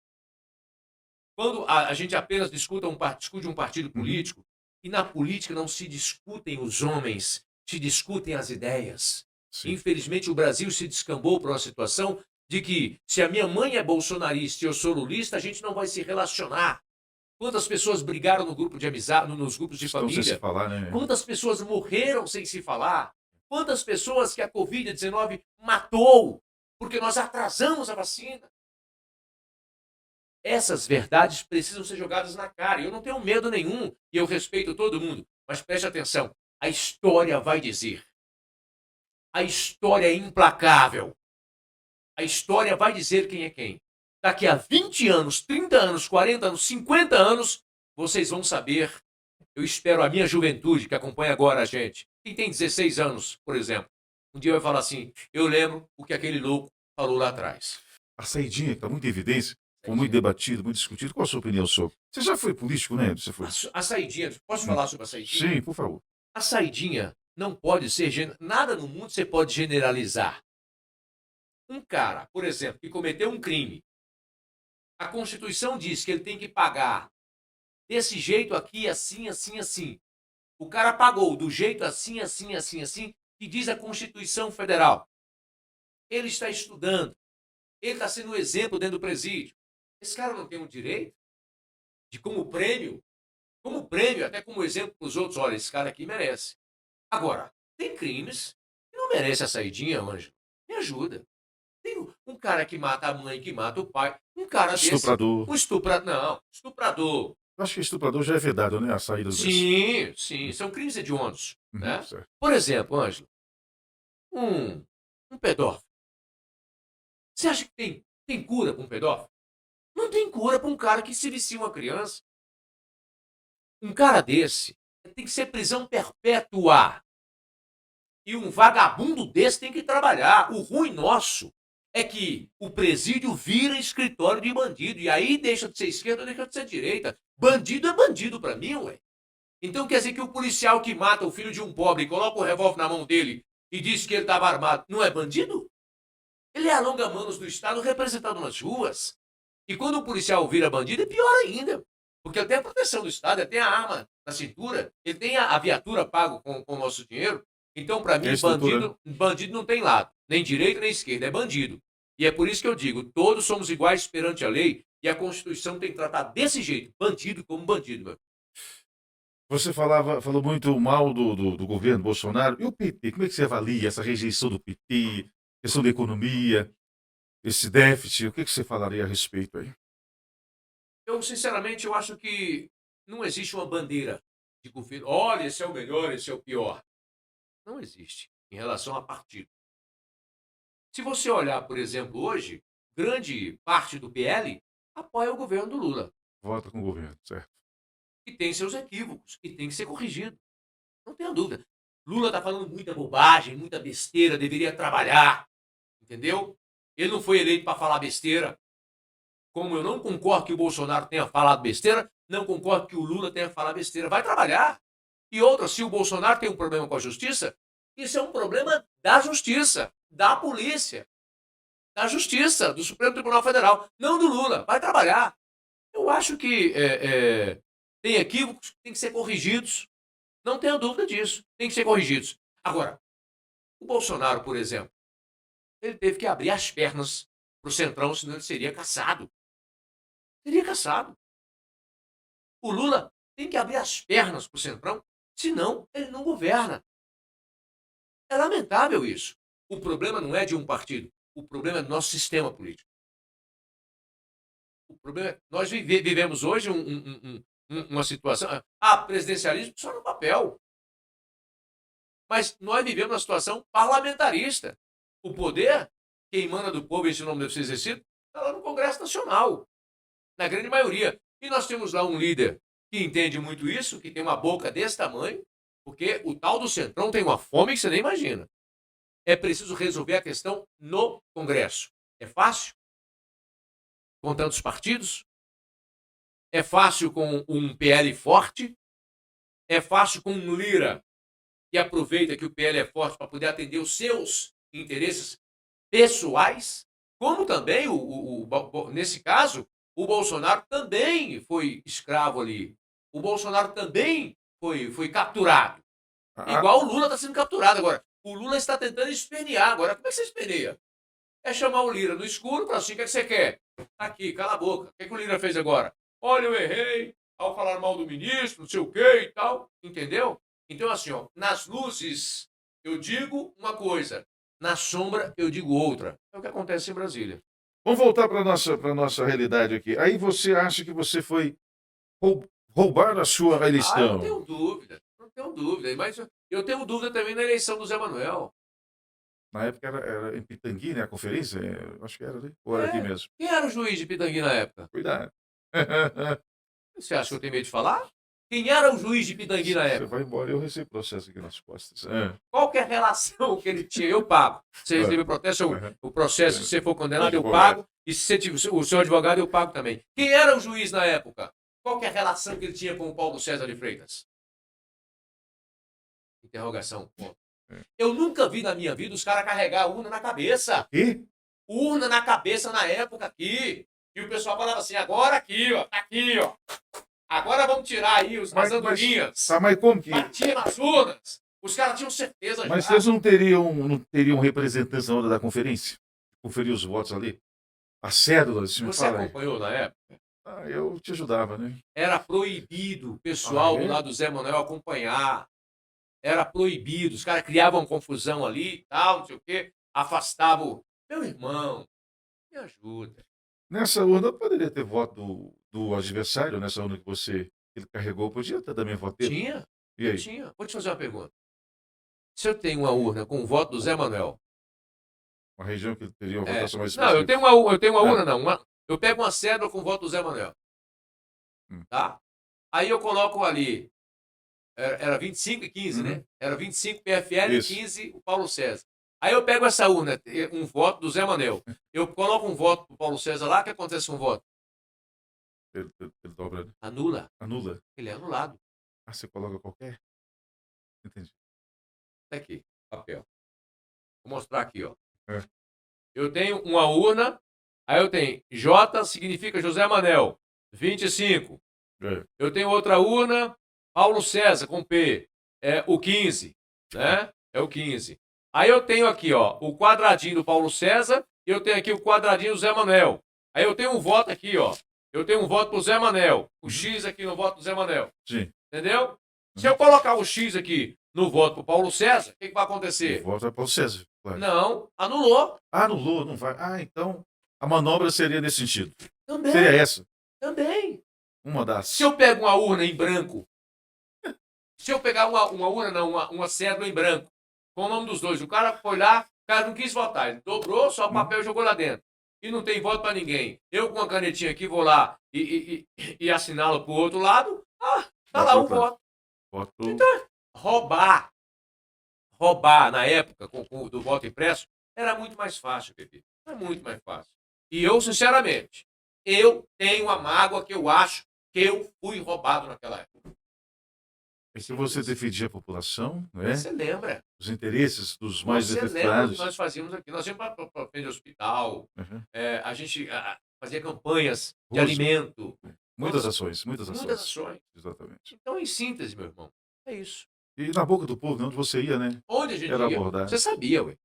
Quando a gente apenas discute um partido político, e na política não se discutem os homens, se discutem as ideias. Sim. Infelizmente o Brasil se descambou para uma situação de que se a minha mãe é bolsonarista e eu sou lulista, a gente não vai se relacionar. Quantas pessoas brigaram no grupo de amizade, nos grupos de Estão sem se família? falar, né? Quantas pessoas morreram sem se falar? Quantas pessoas que a Covid-19 matou porque nós atrasamos a vacina? Essas verdades precisam ser jogadas na cara. E eu não tenho medo nenhum e eu respeito todo mundo. Mas preste atenção, a história vai dizer. A história é implacável. A história vai dizer quem é quem. Daqui a 20 anos, 30 anos, 40 anos, 50 anos, vocês vão saber. Eu espero a minha juventude, que acompanha agora a gente. Quem tem 16 anos, por exemplo, um dia vai falar assim, eu lembro o que aquele louco falou lá atrás. A saidinha, que está muito em evidência, foi muito debatido, muito discutido. Qual a sua opinião sobre? Você já foi político, né? Você foi? A saidinha, posso falar sobre a saidinha? Sim, por favor. A saidinha não pode ser, nada no mundo você pode generalizar. Um cara, por exemplo, que cometeu um crime, a Constituição diz que ele tem que pagar desse jeito aqui, assim, assim, assim. O cara pagou do jeito assim, assim, assim, assim, que diz a Constituição Federal. Ele está estudando. Ele está sendo um exemplo dentro do presídio. Esse cara não tem um direito de, como prêmio, até como exemplo para os outros, olha, esse cara aqui merece. Agora, tem crimes que não merece a saidinha, Ângelo. Me ajuda. Tem um cara que mata a mãe, que mata o pai. Um cara desse... Estuprador. Um estuprador. Não, estuprador. Eu acho que estuprador já é vedado, né? A saída do Sim, sim. São crimes hediondos. Né? Certo. Por exemplo, Ângelo, um pedófilo. Você acha que tem cura para um pedófilo? Não tem cura para um cara que se vicia uma criança. Um cara desse tem que ser prisão perpétua. E um vagabundo desse tem que trabalhar. O ruim nosso é que o presídio vira escritório de bandido. E aí deixa de ser esquerda, deixa de ser direita. Bandido é bandido para mim, ué. Então quer dizer que o policial que mata o filho de um pobre e coloca o revólver na mão dele e diz que ele estava armado, não é bandido? Ele é alonga-manos do Estado representado nas ruas. E quando o policial vira bandido, é pior ainda. Porque ele tem a proteção do Estado, ele tem a arma na cintura, ele tem a viatura pago com o nosso dinheiro. Então, para mim, bandido não tem lado. Nem direita, nem esquerda. É bandido. E é por isso que eu digo, todos somos iguais perante a lei e a Constituição tem que tratar desse jeito. Bandido como bandido, meu. Você falou muito mal do governo Bolsonaro. E o PT? Como é que você avalia essa rejeição do PT, questão da economia, esse déficit? O que você falaria a respeito aí? Eu, sinceramente, eu acho que não existe uma bandeira de governo. Olha, esse é o melhor, esse é o pior. Não existe em relação a partido. Se você olhar, por exemplo, hoje, grande parte do PL apoia o governo do Lula. Vota com o governo, certo. E tem seus equívocos, e tem que ser corrigido. Não tenha dúvida. Lula está falando muita bobagem, muita besteira, deveria trabalhar. Entendeu? Ele não foi eleito para falar besteira. Como eu não concordo que o Bolsonaro tenha falado besteira, não concordo que o Lula tenha falado besteira. Vai trabalhar. E outra, se o Bolsonaro tem um problema com a justiça, isso é um problema da justiça, da polícia, da justiça, do Supremo Tribunal Federal, não do Lula. Vai trabalhar. Eu acho que tem equívocos que têm que ser corrigidos. Não tenho dúvida disso. Tem que ser corrigidos. Agora, o Bolsonaro, por exemplo, ele teve que abrir as pernas para o Centrão, senão ele seria caçado. Seria caçado. O Lula tem que abrir as pernas para o Centrão, senão ele não governa. É lamentável isso. O problema não é de um partido. O problema é do nosso sistema político. O problema é, nós vivemos hoje uma situação... presidencialismo só no papel. Mas nós vivemos uma situação parlamentarista. O poder, quem manda do povo, esse nome deve ser exercido, está lá no Congresso Nacional. Na grande maioria. E nós temos lá um líder que entende muito isso, que tem uma boca desse tamanho, porque o tal do Centrão tem uma fome que você nem imagina. É preciso resolver a questão no Congresso. É fácil? Com tantos partidos? É fácil com um PL forte? É fácil com um Lira que aproveita que o PL é forte para poder atender os seus interesses pessoais? Como também, nesse caso, o Bolsonaro também foi escravo ali. O Bolsonaro também foi capturado. Igual o Lula está sendo capturado agora. O Lula está tentando espernear agora. Como é que você esperneia? É chamar o Lira no escuro para assim, o que é que você quer? Tá aqui, cala a boca. O que é que o Lira fez agora? Olha, eu errei. ao falar mal do ministro, não sei o quê e tal, entendeu? Então, assim, ó, nas luzes eu digo uma coisa, na sombra eu digo outra. É o que acontece em Brasília. Vamos voltar para nossa realidade aqui. Aí você acha que você foi roubar a sua Ah, eu não eleição? tenho dúvida, não tenho dúvida. Mas eu tenho dúvida também na eleição do Zé Manuel. Na época era em Pitangui, né? A conferência? Acho que era ali. Ou era aqui É, mesmo? quem era o juiz de Pitangui na época? Cuidado. Você acha que eu tenho medo de falar? Quem era o juiz de Pitangui na Você época? vai embora, eu recebo processo aqui nas costas. Qual que é a relação que ele tinha? Eu pago. Se ele teve o processo, se você for condenado, eu pago. E se você tiver, o seu advogado, eu pago também. Quem era o juiz na época? Qual que é a relação que ele tinha com o Paulo César de Freitas? Interrogação. Ponto. Eu nunca vi na minha vida os caras carregar a urna na cabeça. E? Urna na cabeça na época aqui. E o pessoal falava assim, agora aqui, ó. Tá aqui, ó. Agora vamos tirar aí as andorinhas. Mas como que... Batia nas urnas. Os caras tinham certeza Mas já. vocês não teriam representantes na hora da conferência? Conferir os votos ali? As cédulas? Você acompanhou na época? Eu te ajudava, né? Era proibido o pessoal do lado do Zé Manuel acompanhar. Era proibido. Os caras criavam confusão ali e tal, não sei o quê. Afastavam. Meu irmão, me ajuda. Nessa urna poderia ter voto do adversário, nessa urna que ele carregou, podia ter também voto dele? Tinha? E aí? Tinha. Vou te fazer uma pergunta. Se eu tenho uma urna com o voto do Zé Manuel. Uma região que teria uma votação mais Não, eu tenho uma urna, não. Eu pego uma cédula com o voto do Zé Manuel. Tá? Aí eu coloco ali. Era 25 e 15, né? Era 25 PFL e 15 o Paulo César. Aí eu pego essa urna, um voto do Zé Manuel. Eu coloco um voto pro Paulo César lá, o que acontece com o voto? Ele dobra, né? Anula. Anula? Ele é anulado. Ah, você coloca qualquer? Entendi. Tá aqui, papel. Vou mostrar aqui, ó. É. Eu tenho uma urna, aí eu tenho J significa José Manel, 25. É. Eu tenho outra urna, Paulo César, com P, é o 15, né? É o 15. Aí eu tenho aqui, ó, o quadradinho do Paulo César e eu tenho aqui o quadradinho do Zé Manuel. Aí eu tenho um voto aqui, ó. Eu tenho um voto pro Zé Manuel. O X aqui no voto do Zé Manuel. Sim. Entendeu? Se eu colocar o X aqui no voto pro Paulo César, o que vai acontecer? O voto é Paulo César, claro. Não, anulou. Anulou, não vai. Então a manobra seria nesse sentido. Também. Seria essa. Também. Uma das. Se eu pego uma urna em branco, se eu pegar uma urna, não, uma cédula em branco, com o nome dos dois, o cara foi lá, o cara não quis votar, ele dobrou só o papel e jogou lá dentro. E não tem voto para ninguém. Eu com a canetinha aqui vou lá e assinalo pro outro lado, tá lá o voto. Então, roubar na época do voto impresso era muito mais fácil, Pepe. Era muito mais fácil. E eu, sinceramente, eu tenho a mágoa que eu acho que eu fui roubado naquela época. É que você defendia a população, não é? Você lembra? Os interesses dos mais Você lembra o necessitados. que nós fazíamos aqui? Nós íamos para frente do hospital, a gente fazia campanhas de alimento. Muitas ações, muitas Muitas ações. Exatamente. Então, em síntese, meu irmão, é isso. E na boca do povo, onde você ia, né? Onde a gente Era ia? abordado. Você sabia, ué.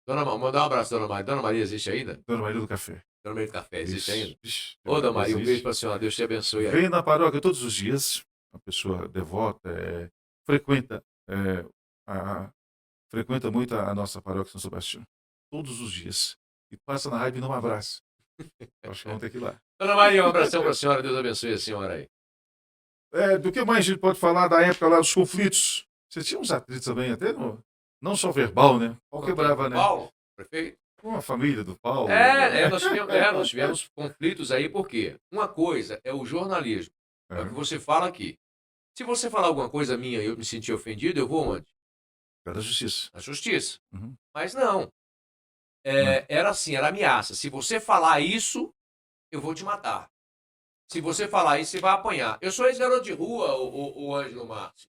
Mandar um abraço, Dona Maria. Dona Maria existe ainda? Dona Maria do Café. Dona Maria do Café existe ainda? Vixe, Ô, Dona Maria, um existe. beijo pra senhora. Deus te abençoe. Vem na paróquia todos os dias. Uma pessoa devota, frequenta muito a nossa paróquia São Sebastião. Todos os dias. E passa na rádio e não me abraça. Acho que vamos ter que ir lá. Dona Maria, um abração pra senhora. Deus abençoe a senhora aí. Do que mais a gente pode falar da época lá dos conflitos? Você tinha uns atritos também, até não só verbal, né? Pau quebrava, né? Paulo, prefeito? Com a família do Paulo. Nós tivemos conflitos aí, por quê? Uma coisa é o jornalismo. É o que você fala aqui. Se você falar alguma coisa minha e eu me sentir ofendido, eu vou onde? Era a justiça. Na justiça. Uhum. Mas não. Era assim, era ameaça. Se você falar isso, eu vou te matar. Se você falar isso, você vai apanhar. Eu sou ex-garoto de rua, o Ângelo Márcio.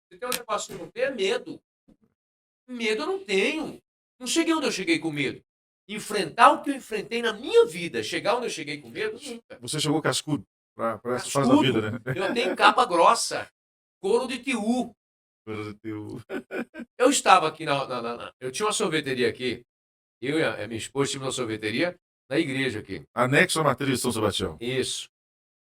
Você tem um negócio que eu não tenho, é medo. Medo eu não tenho. Não cheguei onde eu cheguei com medo. Enfrentar o que eu enfrentei na minha vida. Chegar onde eu cheguei com medo, nunca. Você chegou cascudo para essa fase da vida, né? Eu tenho capa grossa. Couro de tiu. Eu estava aqui eu tinha uma sorveteria aqui. Eu e a minha esposa tínhamos uma sorveteria na igreja aqui. Anexo à matriz de São Sebastião. Isso.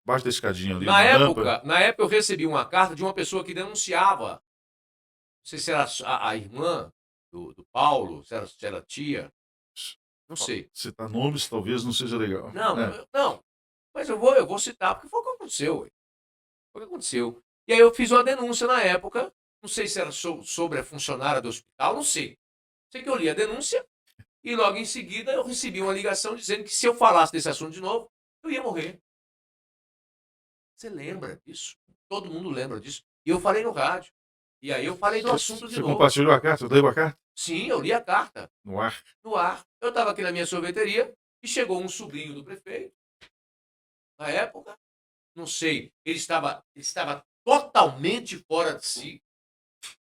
Embaixo da escadinha ali, Na na lâmpada. época eu recebi uma carta de uma pessoa que denunciava. Não sei se era a irmã do Paulo, se era a tia, não Ó, sei. citar nomes talvez não seja legal. Não, É. não, mas eu vou citar, porque foi o que aconteceu, ué. Foi o que aconteceu. E aí eu fiz uma denúncia na época, não sei se era sobre a funcionária do hospital, não sei. Sei que eu li a denúncia e logo em seguida eu recebi uma ligação dizendo que se eu falasse desse assunto de novo, eu ia morrer. Você lembra disso? Todo mundo lembra disso. E eu falei no rádio. E aí eu falei do assunto de Você novo. compartilhou a carta? Leu a carta? Sim, eu li a carta No ar. no ar. Eu estava aqui na minha sorveteria e chegou um sobrinho do prefeito, na época, não sei, ele estava totalmente fora de si,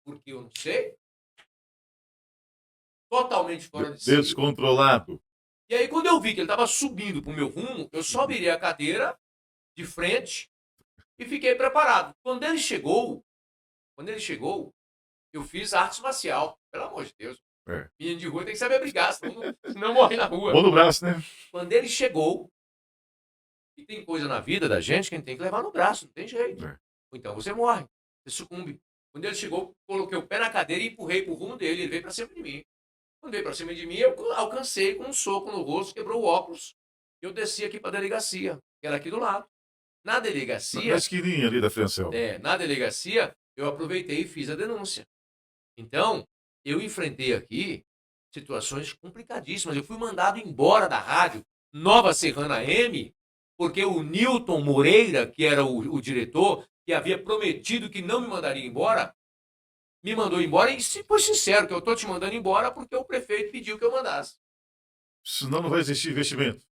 porque eu não sei, totalmente fora de si. Descontrolado. E aí, quando eu vi que ele estava subindo para o meu rumo, eu só virei a cadeira de frente e fiquei preparado. Quando ele chegou, eu fiz arte marcial, pelo amor de Deus. É. Menino de rua tem que saber brigar, senão morre na rua. Mão no braço, né? Quando ele chegou, e tem coisa na vida da gente que a gente tem que levar no braço, não tem jeito. É. Ou então você morre, você sucumbe. Quando ele chegou, coloquei o pé na cadeira e empurrei pro rumo dele, ele veio para cima de mim. Quando veio para cima de mim, eu alcancei com um soco no rosto, quebrou o óculos. Eu desci aqui para a delegacia, que era aqui do lado. Na Na delegacia, esquininha ali da Frencel. eu aproveitei e fiz a denúncia. Então, eu enfrentei aqui situações complicadíssimas. Eu fui mandado embora da rádio Nova Serrana M, porque o Newton Moreira, que era o diretor, que havia prometido que não me mandaria embora, me mandou embora e foi sincero que eu estou te mandando embora porque o prefeito pediu que eu mandasse. Senão não vai existir investimento.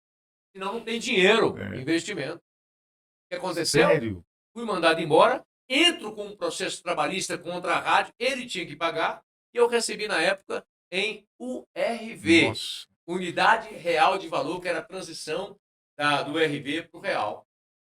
Senão não tem dinheiro, É. investimento. O que aconteceu? Sério? Fui mandado embora, entro com um processo trabalhista contra a rádio, ele tinha que pagar, e eu recebi na época em URV, Nossa. Unidade Real de Valor, que era a transição do RV para o real.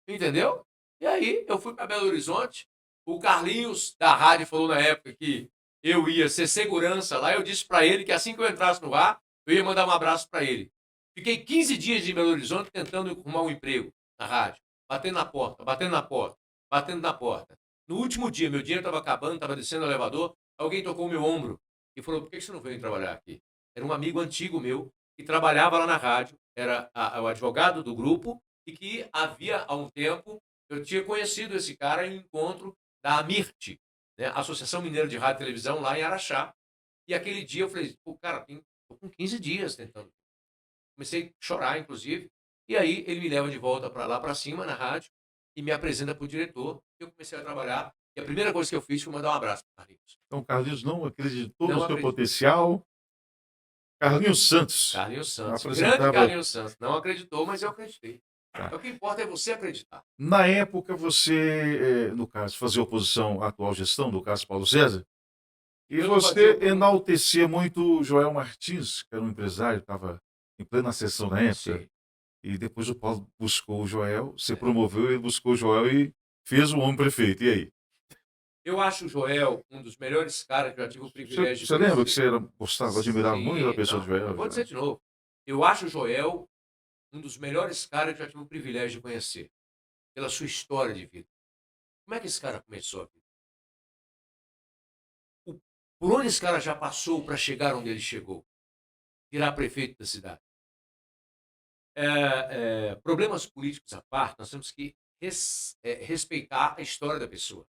Entendeu? E aí eu fui para Belo Horizonte, o Carlinhos da rádio falou na época que eu ia ser segurança lá, eu disse para ele que assim que eu entrasse no ar, eu ia mandar um abraço para ele. Fiquei 15 dias em Belo Horizonte tentando arrumar um emprego na rádio, batendo na porta, batendo na porta, batendo na porta. No último dia, meu dinheiro estava acabando, estava descendo o elevador, alguém tocou o meu ombro e falou: por que você não veio trabalhar aqui? Era um amigo antigo meu que trabalhava lá na rádio, era o advogado do grupo e que havia há um tempo eu tinha conhecido esse cara em um encontro da AMIRT, né, Associação Mineira de Rádio e Televisão, lá em Araxá. E aquele dia eu falei: pô, cara, tô com 15 dias tentando. Comecei a chorar, inclusive. E aí ele me leva de volta para lá para cima, na rádio, e me apresenta para o diretor. Eu comecei a trabalhar. E a primeira coisa que eu fiz foi mandar um abraço para o Carlinhos. Então o Carlinhos não acreditou no Não seu acredito. potencial. Carlinhos Santos Carlinhos Santos. Grande apresentava. Carlinhos Santos. Não acreditou, mas eu acreditei. Tá. O que importa é você acreditar. Na época, você, no caso, fazia oposição à atual gestão do caso Paulo César, e Eu não fazia você oposição. enaltecia muito o Joel Martins, que era um empresário, estava em plena sessão na época, Sim. e depois o Paulo buscou o Joel, você promoveu, ele buscou o Joel e fez o homem prefeito. E aí? Eu acho o Joel um dos melhores caras que eu já tive o privilégio de Você lembra que conhecer. você gostava, admirava muito a Sim, pessoa do não, eu Joel? vou dizer de novo. Eu acho o Joel um dos melhores caras que eu já tive o privilégio de conhecer. Pela sua história de vida. Como é que esse cara começou a vida? Por onde esse cara já passou para chegar onde ele chegou? Virar prefeito da cidade. Problemas políticos à parte, nós temos que respeitar a história da pessoa.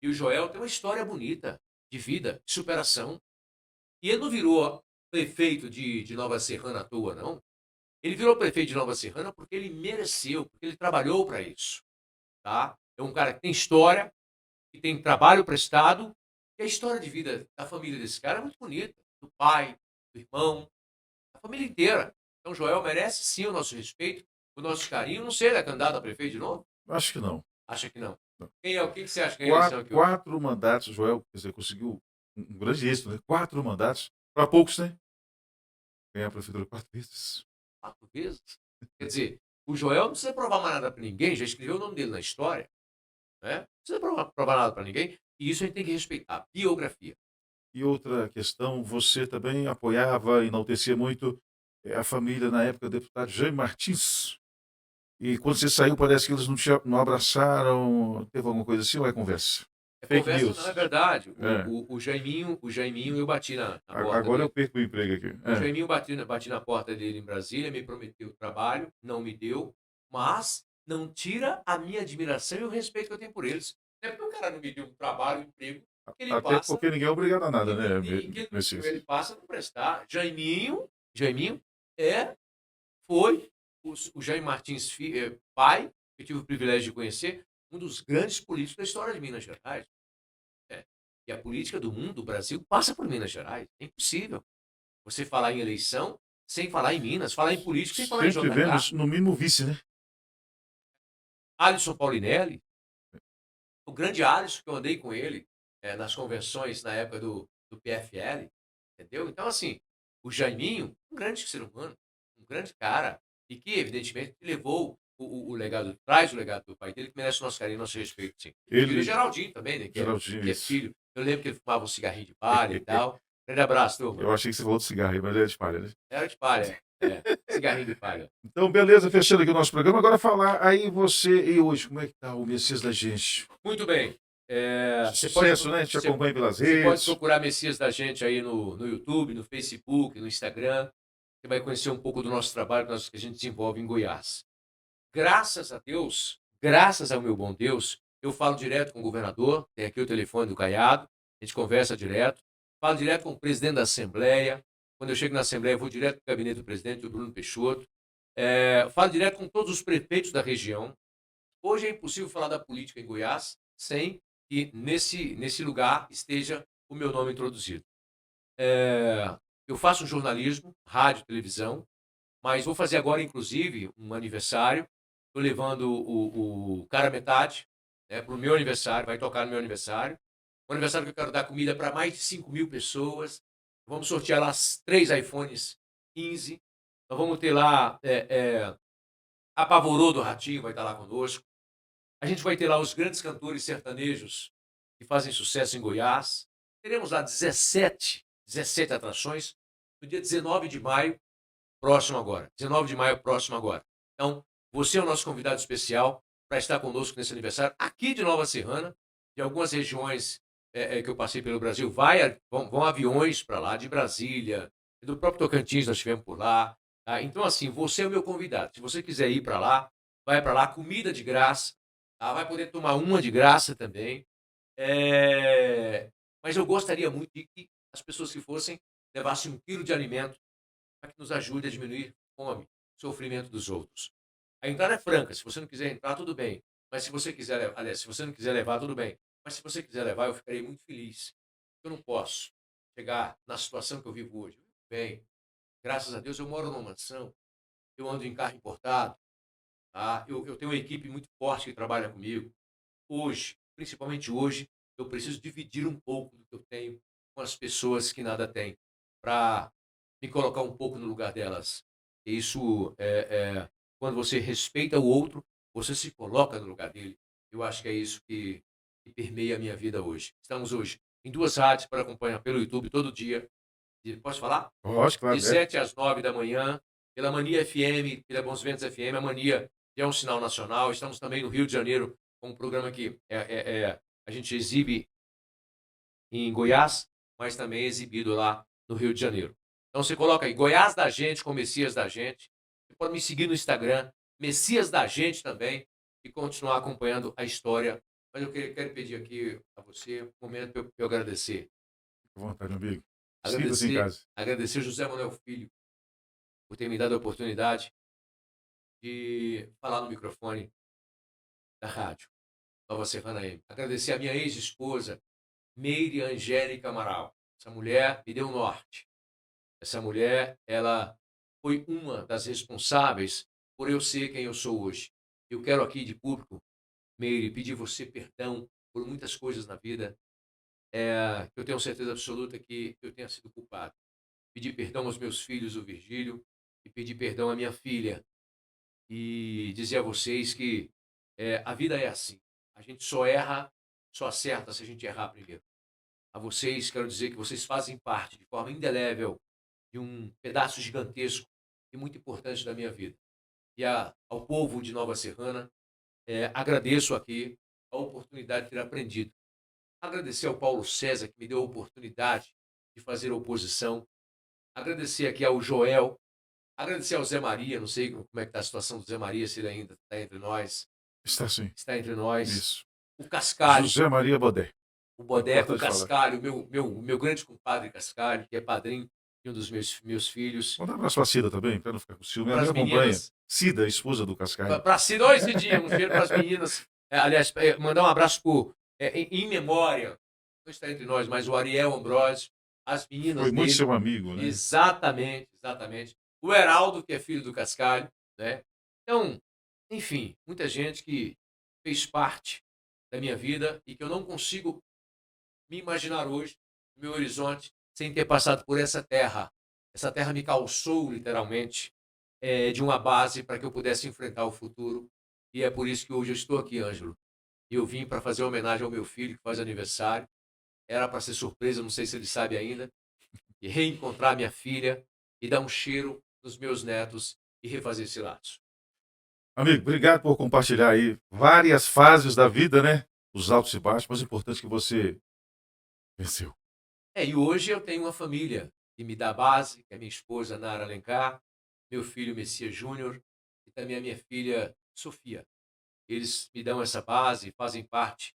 E o Joel tem uma história bonita, de vida, de superação. E ele não virou prefeito de Nova Serrana à toa, não. Ele virou prefeito de Nova Serrana porque ele mereceu, porque ele trabalhou para isso. Tá? É um cara que tem história, que tem trabalho prestado, e a história de vida da família desse cara é muito bonita. Do pai, do irmão, da família inteira. Então, Joel merece sim o nosso respeito, o nosso carinho. Não sei, ele é candidato a prefeito de novo? Acho que não. Acha que não? Não. O que você acha que é a eleição aqui hoje? 4 mandatos, Joel, quer dizer, conseguiu um grande êxito, né? 4 mandatos, para poucos, né? Ganhar a prefeitura 4 vezes. 4 vezes? Quer dizer, o Joel não precisa provar mais nada para ninguém, já escreveu o nome dele na história. Né? Não precisa provar nada para ninguém. E isso a gente tem que respeitar. Biografia. E outra questão, você também apoiava, enaltecia muito a família, na época, do deputado Jaime Martins. E quando você saiu, parece que eles não abraçaram. Teve alguma coisa assim ou é conversa? É Fake conversa, não é news. verdade. É. O Jaiminho, eu bati na porta Agora eu dele. perco o emprego aqui. O Jaiminho bati na porta dele em Brasília, me prometeu trabalho, não me deu, mas não tira a minha admiração e o respeito que eu tenho por eles. Não é porque o cara não me deu um trabalho, um emprego, que ele Até passa, porque ninguém é obrigado a nada, né, que ele Messias? passa a não prestar. Jaiminho é, foi o Jaime Martins pai, que eu tive o privilégio de conhecer, um dos grandes políticos da história de Minas Gerais. É. E a política do mundo, do Brasil, passa por Minas Gerais. É impossível você falar em eleição sem falar em Minas, falar em política sem falar em Sempre JK. tivemos, no mínimo, vice, né? Alisson Paulinelli, o grande Alisson, que eu andei com ele nas convenções na época do PFL, entendeu? Então, assim, o Jaiminho, um grande ser humano, um grande cara, e que, evidentemente, levou o legado, traz o legado do pai dele, que merece o nosso carinho, nosso respeito, sim. E o Ele, Geraldinho também, né, Geraldinho, que é isso. filho. Eu lembro que ele fumava um cigarrinho de palha e tal. Grande abraço, turma. Eu achei que você falou de cigarro aí, mas é de palha, né? Era de palha, cigarrinho de palha. Então, beleza, fechando aqui o nosso programa. Agora falar aí você e hoje, como é que tá o Messias da gente? Muito bem. Sucesso, né? A gente acompanha pelas Você pode redes. procurar Messias da gente aí no YouTube, no Facebook, no Instagram. Você vai conhecer um pouco do nosso trabalho que a gente desenvolve em Goiás. Graças a Deus, graças ao meu bom Deus, eu falo direto com o governador, tem aqui o telefone do Caiado, a gente conversa direto, falo direto com o presidente da Assembleia. Quando eu chego na Assembleia, eu vou direto para o gabinete do presidente, o Bruno Peixoto. Falo direto com todos os prefeitos da região. Hoje é impossível falar da política em Goiás sem que nesse lugar esteja o meu nome introduzido. Eu faço um jornalismo, rádio, televisão, mas vou fazer agora, inclusive, um aniversário. Estou levando o cara metade para o meu aniversário, vai tocar no meu aniversário. Um aniversário que eu quero dar comida para mais de 5.000 pessoas. Vamos sortear lá 3 iPhones 15. Nós vamos ter lá Apavorou do Ratinho, vai estar lá conosco. A gente vai ter lá os grandes cantores sertanejos que fazem sucesso em Goiás. Teremos lá 17 atrações no dia 19 de maio, próximo agora. 19 de maio, próximo agora. Então, você é o nosso convidado especial para estar conosco nesse aniversário aqui de Nova Serrana, de algumas regiões que eu passei pelo Brasil. Vão aviões para lá, de Brasília, do próprio Tocantins nós estivemos por lá. Tá? Então, assim, você é o meu convidado. Se você quiser ir para lá, vai para lá, comida de graça, tá? Vai poder tomar uma de graça também. Mas eu gostaria muito de que as pessoas que fossem levassem 1 quilo de alimento para que nos ajude a diminuir fome, sofrimento dos outros. A entrada é franca, se você não quiser entrar, tudo bem. Mas se você quiser, aliás, se você não quiser levar, tudo bem. Mas se você quiser levar, eu ficarei muito feliz. Eu não posso chegar na situação que eu vivo hoje. Bem, graças a Deus eu moro numa mansão, eu ando em carro importado, tá? Eu tenho uma equipe muito forte que trabalha comigo. Hoje, principalmente hoje, eu preciso dividir um pouco do que eu tenho com as pessoas que nada têm, para me colocar um pouco no lugar delas. E isso, quando você respeita o outro, você se coloca no lugar dele. Eu acho que é isso que permeia a minha vida hoje. Estamos hoje em 2 rádios para acompanhar pelo YouTube todo dia. Posso falar? Lógico, De claro, é. 7 às 9 da manhã, pela Mania FM, pela Bons Ventos FM, a Mania é um sinal nacional. Estamos também no Rio de Janeiro, com um programa que a gente exibe em Goiás, mas também é exibido lá no Rio de Janeiro. Então você coloca aí Goiás da Gente com Messias da Gente. Você pode me seguir no Instagram, Messias da Gente também, e continuar acompanhando a história. Mas eu quero pedir aqui a você um momento para eu agradecer. Fique à vontade, meu amigo. Sinta-se em Agradecer, casa. agradecer José Manuel Filho por ter me dado a oportunidade de falar no microfone da rádio Nova Serrana M. Agradecer a minha ex-esposa, Meire Angélica Amaral. Essa mulher me deu norte. Essa mulher, ela foi uma das responsáveis por eu ser quem eu sou hoje. Eu quero aqui de público, Meire, pedir você perdão por muitas coisas na vida. Eu tenho certeza absoluta que eu tenha sido culpado. Pedir perdão aos meus filhos, o Virgílio, e pedir perdão à minha filha. E dizer a vocês que a vida é assim. A gente só erra, só acerta se a gente errar primeiro. A vocês, quero dizer que vocês fazem parte de forma indelével de um pedaço gigantesco e muito importante da minha vida. e ao povo de Nova Serrana. Agradeço aqui a oportunidade de ter aprendido. Agradecer ao Paulo César, que me deu a oportunidade de fazer oposição. Agradecer aqui ao Joel. Agradecer ao Zé Maria, não sei como é que está a situação do Zé Maria, se ele ainda está entre nós. Está sim. Está entre nós. Isso. O Cascalho. José Maria Bodé. O Bodé, o Importante falar. Cascalho, meu grande compadre Cascalho, que é padrinho de um dos meus filhos. Manda um abraço para a Cida também, para não ficar com ciúme. Ela Para me as acompanha. meninas. Cida, a esposa do Cascalho. Para Cida, oi, Cidinha, um cheiro para as meninas. Aliás, mandar um abraço em memória, não está entre nós, mas o Ariel Ambrosio, as meninas Foi muito dele. seu amigo, né? Exatamente, exatamente. O Heraldo, que é filho do Cascalho, né? Então, enfim, muita gente que fez parte da minha vida e que eu não consigo me imaginar hoje, no meu horizonte, sem ter passado por essa terra. Essa terra me calçou, literalmente, de uma base para que eu pudesse enfrentar o futuro. E é por isso que hoje eu estou aqui, Ângelo. E eu vim para fazer homenagem ao meu filho, que faz aniversário. Era para ser surpresa, não sei se ele sabe ainda. E reencontrar minha filha e dar um cheiro nos meus netos e refazer esse laço. Amigo, obrigado por compartilhar aí várias fases da vida, né? Os altos e baixos, mas o importante é que você venceu. E hoje eu tenho uma família que me dá base, que é minha esposa Nara Alencar, meu filho Messias Júnior e também a minha filha Sofia. Eles me dão essa base, fazem parte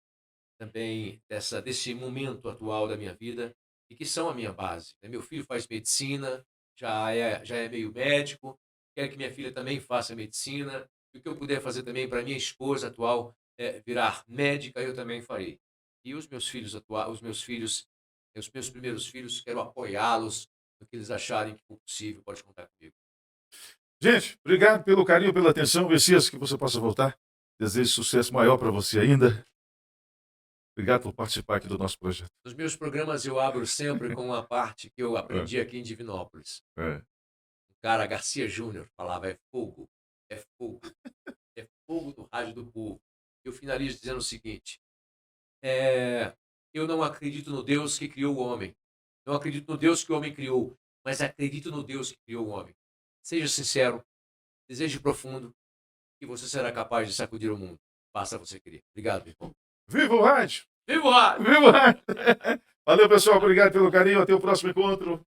também desse momento atual da minha vida e que são a minha base. Meu filho faz medicina, já é meio médico, quero que minha filha também faça medicina, e o que eu puder fazer também para minha esposa atual virar médica, eu também farei. E os meus filhos atuais, os meus primeiros filhos, quero apoiá-los no que eles acharem que for possível, pode contar comigo. Gente, obrigado pelo carinho, pela atenção. Messias, que você possa voltar. Desejo sucesso maior para você ainda. Obrigado por participar aqui do nosso projeto. Nos meus programas eu abro sempre com uma parte que eu aprendi aqui em Divinópolis. O cara, Garcia Júnior, falava, é fogo é fogo do rádio do povo. Eu finalizo dizendo o seguinte, eu não acredito no Deus que criou o homem, não acredito no Deus que o homem criou, mas acredito no Deus que criou o homem. Seja sincero, desejo profundo, e você será capaz de sacudir o mundo. Basta você querer. Obrigado, meu irmão. Viva o rádio! Viva o rádio! Viva o rádio! Valeu, pessoal. Obrigado pelo carinho. Até o próximo encontro.